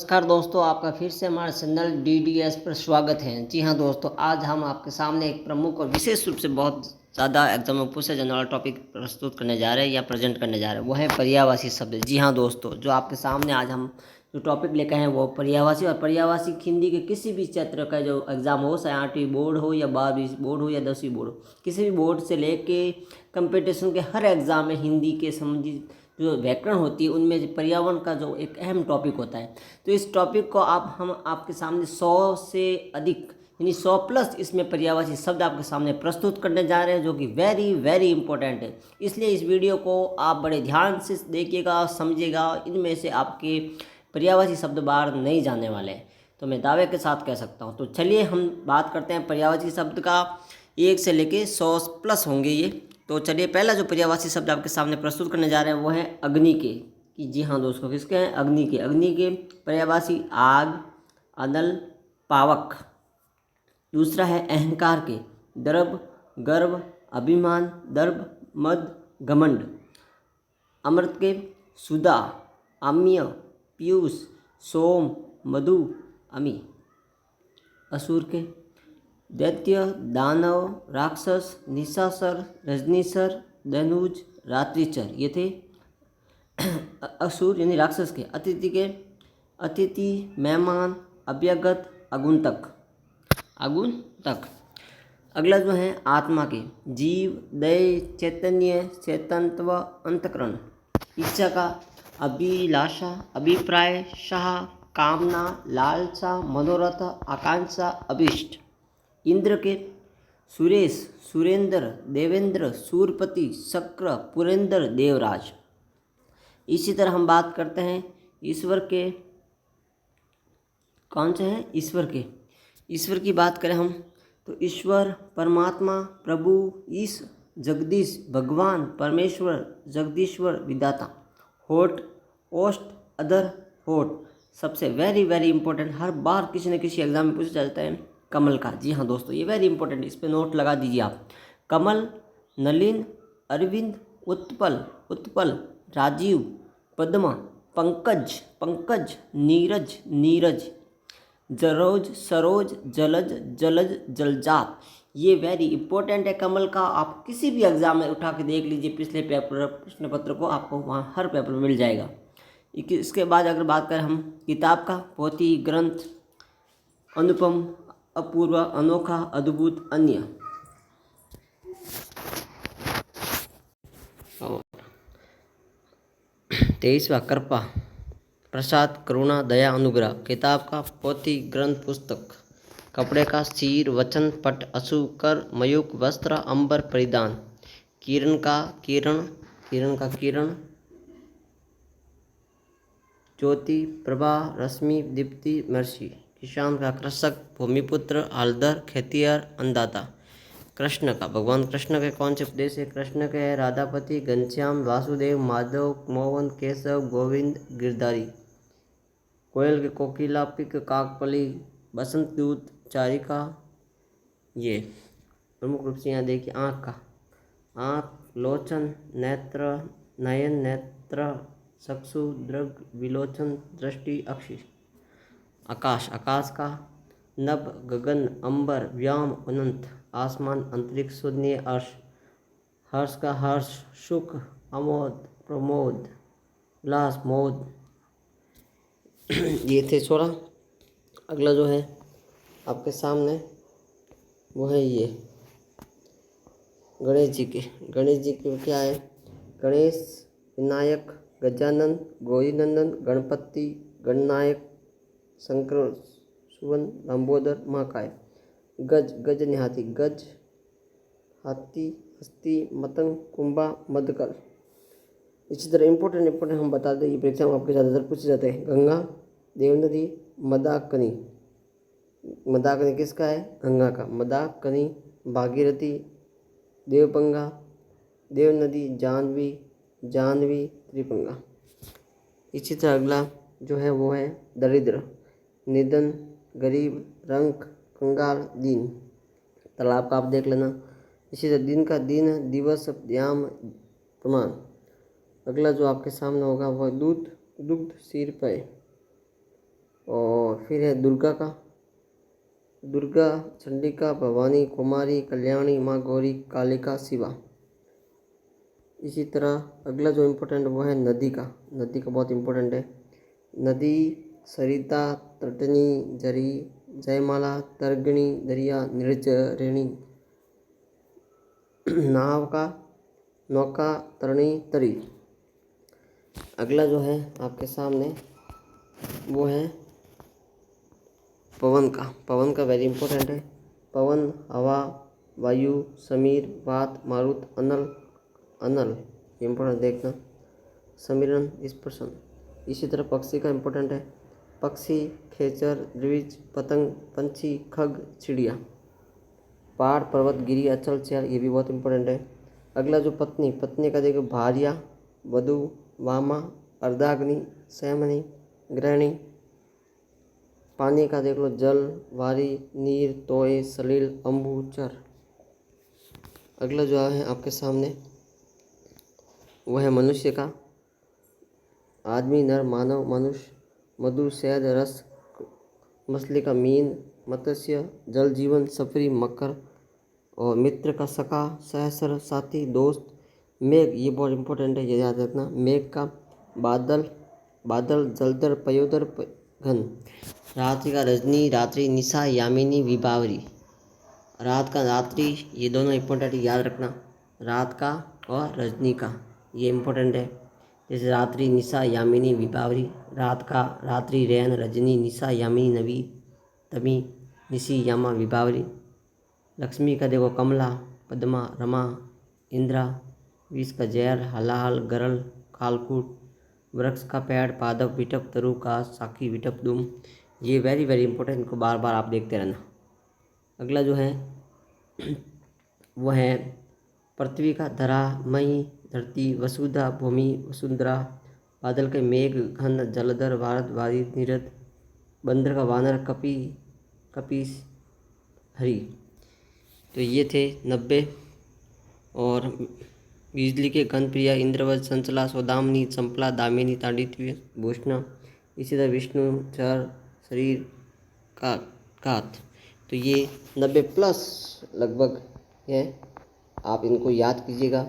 नमस्कार दोस्तों, आपका फिर से हमारे चैनल DDS पर स्वागत है। जी हाँ दोस्तों, आज हम आपके सामने एक प्रमुख और विशेष रूप से बहुत ज़्यादा एग्जाम में पूछे जाने वाला टॉपिक प्रस्तुत करने जा रहे हैं या प्रेजेंट करने जा रहे हैं, वो है पर्यायवाची शब्द। जी हाँ दोस्तों, जो आपके सामने आज हम जो टॉपिक लेकर हैं वो पर्यायवाची और पर्यायवाची हिंदी के किसी भी क्षेत्र का जो एग्ज़ाम हो, चाहे 8वीं बोर्ड हो या 12वीं बोर्ड हो या 10वीं बोर्ड हो, किसी भी बोर्ड से लेके कंपटीशन के हर एग्ज़ाम में हिंदी के संबंधित जो व्याकरण होती है उनमें पर्यावरण का जो एक अहम टॉपिक होता है। तो इस टॉपिक को हम आपके सामने 100 से अधिक यानी 100 प्लस इसमें पर्यायवाची शब्द आपके सामने प्रस्तुत करने जा रहे हैं, जो कि वेरी वेरी इंपॉर्टेंट है। इसलिए इस वीडियो को आप बड़े ध्यान से देखिएगा, समझिएगा। इनमें से आपके पर्यायवाची शब्द बाहर नहीं जाने वाले हैं, तो मैं दावे के साथ कह सकता हूँ। तो चलिए हम बात करते हैं पर्यायवाची शब्द का। 1 से लेके 100 प्लस होंगे ये। तो चलिए, पहला जो पर्यायवाची शब्द आपके सामने प्रस्तुत करने जा रहे हैं वो है अग्नि के। कि जी हाँ दोस्तों, किसके हैं? अग्नि के। अग्नि के पर्यायवाची आग, अनल, पावक। दूसरा है अहंकार के, दर्प, गर्व, अभिमान, दर्प, मद, घमंड। अमृत के सुधा, अम्य, पीयूष, सोम, मधु, अमी। असुर के दैत्य, दानव, राक्षस, निशाचर, रजनीशर, धनुज, रात्रिचर, ये थे असुर यानी राक्षस के। अतिथि के अतिथि, मेहमान, अभ्यागत, आगुंतक। आगुंतक। अगला जो है आत्मा के, जीव, दय, चैतन्य, चेतनत्व, अंतकरण। इच्छा का अभिलाषा, अभिप्राय, शाह, कामना, लालसा, मनोरथ, आकांक्षा, अभिष्ट। इंद्र के सुरेश, सुरेंद्र, देवेंद्र, सूरपति, शक्र, पुरेंद्र, देवराज। इसी तरह हम बात करते हैं ईश्वर के। कौन से हैं? ईश्वर के। ईश्वर की बात करें हम तो ईश्वर, परमात्मा, प्रभु, ईश, जगदीश, भगवान, परमेश्वर, जगदीश्वर, विदाता। होठ, ओष्ठ, अधर, होठ। सबसे वेरी वेरी इंपॉर्टेंट, हर बार किसी न किसी एग्जाम में पूछा जाता है कमल का। जी हाँ दोस्तों, ये वेरी इंपॉर्टेंट, इस पर नोट लगा दीजिए आप। कमल, नलिन, अरविंद, उत्पल, उत्पल, राजीव, पद्मा, पंकज, पंकज, नीरज, नीरज, जरोज, सरोज, जलज, जलज, जलजात। ये वेरी इंपॉर्टेंट है कमल का। आप किसी भी एग्जाम में उठा के देख लीजिए पिछले पेपर प्रश्न पत्र को, आपको वहाँ हर पेपर में मिल जाएगा। इसके बाद अगर बात करें हम किताब का, पोथी, ग्रंथ, अनुपम, अपूर्व, अनोखा, अद्भुत, अन्य। 23वां कृपा, प्रसाद, करुणा, दया, अनुग्रह। किताब का, पोथी, ग्रंथ, पुस्तक। कपड़े का, शीर, वचन, पट, अशु, कर, मयूक, वस्त्र, अंबर, परिधान। किरण का, किरण, किरण का, किरण, ज्योति, प्रभा, रश्मि, दीप्ति, मर्षि। किसान का, कृषक, भूमिपुत्र, हलधर, खेतिहर, अन्नदाता। कृष्ण का, भगवान कृष्ण के कौन से उपदेश है? कृष्ण के है राधापति, घनश्याम, वासुदेव, माधव, मोहन, केशव, गोविंद, गिरधारी। कोयल के कोकिला, पिक, काकपली, बसंत दूत, चारिका। ये प्रमुख रूप से यहाँ देखिए आँख का, आँख, लोचन, नेत्र, नयन, नेत्र, चक्षु, दृग, विलोचन, दृष्टि, अक्षि। आकाश, आकाश का, नभ, गगन, अंबर, व्याम, अनंत, आसमान, अंतरिक्ष, शून्य, अर्श। हर्ष का, हर्ष, सुख, अमोद, प्रमोद, उल्लास, मोद। ये थे 16। अगला जो है आपके सामने वो है ये गणेश जी के। गणेश जी के क्या है? गणेश, विनायक, गजानन, गौरीनंदन, गणपति, गणनायक, शंकर, सुवन, लंबोदर, महाकाय। गज, गज हाथी, गज, हाथी, हस्ती, मतंग, कुंभा, मधुकर। इसी तरह इंपॉर्टेंट हम बता दें, ये परीक्षा में आपके ज़्यादातर पूछे जाते हैं। गंगा, देवनदी, मदाकनी। मदाकनी किसका है? गंगा का। मदाकनी, भागीरथी, देवगंगा, देवनदी, जाह्नवी, जाह्नवी, त्रिगंगा। इसी तरह अगला जो है वो है दरिद्र, निधन, गरीब, रंक, कंगाल, दीन। तालाब का आप देख लेना। इसी तरह दिन का, दिन, दिवस, याम, प्रमाण। अगला जो आपके सामने होगा वह दूध, दुग्ध, सिर, पे। फिर है दुर्गा का, दुर्गा, चंडिका, भवानी, कुमारी, कल्याणी, माँ गौरी, कालिका, शिवा। इसी तरह अगला जो इम्पोर्टेंट वो है नदी का, नदी का बहुत इम्पोर्टेंट है। नदी सरिता, तटनी, जरी, जयमाला, तर्गणी, दरिया, निर्जरिणी। नाव का, नौका, तरणी, तरी। अगला जो है आपके सामने वो है पवन का, पवन का वेरी इंपॉर्टेंट है। पवन, हवा, वायु, समीर, वात, मारुत, अनल, अनल इम्पोर्टेंट देखना, समीरण, स्पर्शन। इसी तरह पक्षी का इम्पोर्टेंट है, पक्षी, खेचर, द्विज, पतंग, पंछी, खग, चिड़िया। पहाड़, पर्वत, गिरी, अचल, चेयर, ये भी बहुत इंपॉर्टेंट है। अगला जो पत्नी, पत्नी का देखो भार्या, वधु, वामा, अर्धाग्नि, सहमनी, गृहिणी। पानी का देख लो जल, वारी, नीर, तोय, सलील, अम्बु, चर। अगला जो है आपके सामने वो है मनुष्य का, आदमी, नर, मानव, मनुष्य, मधु, शहद, रस, मछली का मीन, मत्स्य, जल जीवन, सफरी, मकर, और मित्र का सखा, सहसर, साथी, दोस्त। मेघ, ये बहुत इंपॉर्टेंट है, ये याद रखना। मेघ का बादल, बादल, जलधर, पयोदर, घन। रात्रि का रजनी, रात्रि, निशा, यामिनी, विभावरी। रात का रात्रि, ये दोनों इंपॉर्टेंट याद रखना, रात का और रजनी का, ये इंपॉर्टेंट है। जैसे रात्रि, निशा, यामिनी, विभावरी। रात का रात्रि, रैन, रजनी, निशा, यामिनी, नवी, तमी, निशी, यामा, विभावरी। लक्ष्मी का देखो कमला, पद्मा, रमा, इंद्रा। विष का जहर, हलाहल, गरल, कालकूट। वृक्ष का पेड़, पादप, विटप, तरु, घास, साखी, विटप, दुम। ये वेरी वेरी इंपॉर्टेंट, इनको बार बार आप देखते रहना। अगला जो है वो है पृथ्वी का, धरा, मही, धरती, वसुधा, भूमि, वसुंधरा। बादल के मेघ, घन, जलधर, भारत, वारी, नीरद। बंदर का वानर, कपि, कपीस, हरि। तो ये थे 90। और बिजली के घनप्रिया, इंद्रवत, संचला, सौदामिनी, चंपला, दामिनी, तांडित्य, भूषणा। इसी तरह विष्णु, चर, शरीर, कात। तो ये 90 प्लस लगभग है, आप इनको याद कीजिएगा।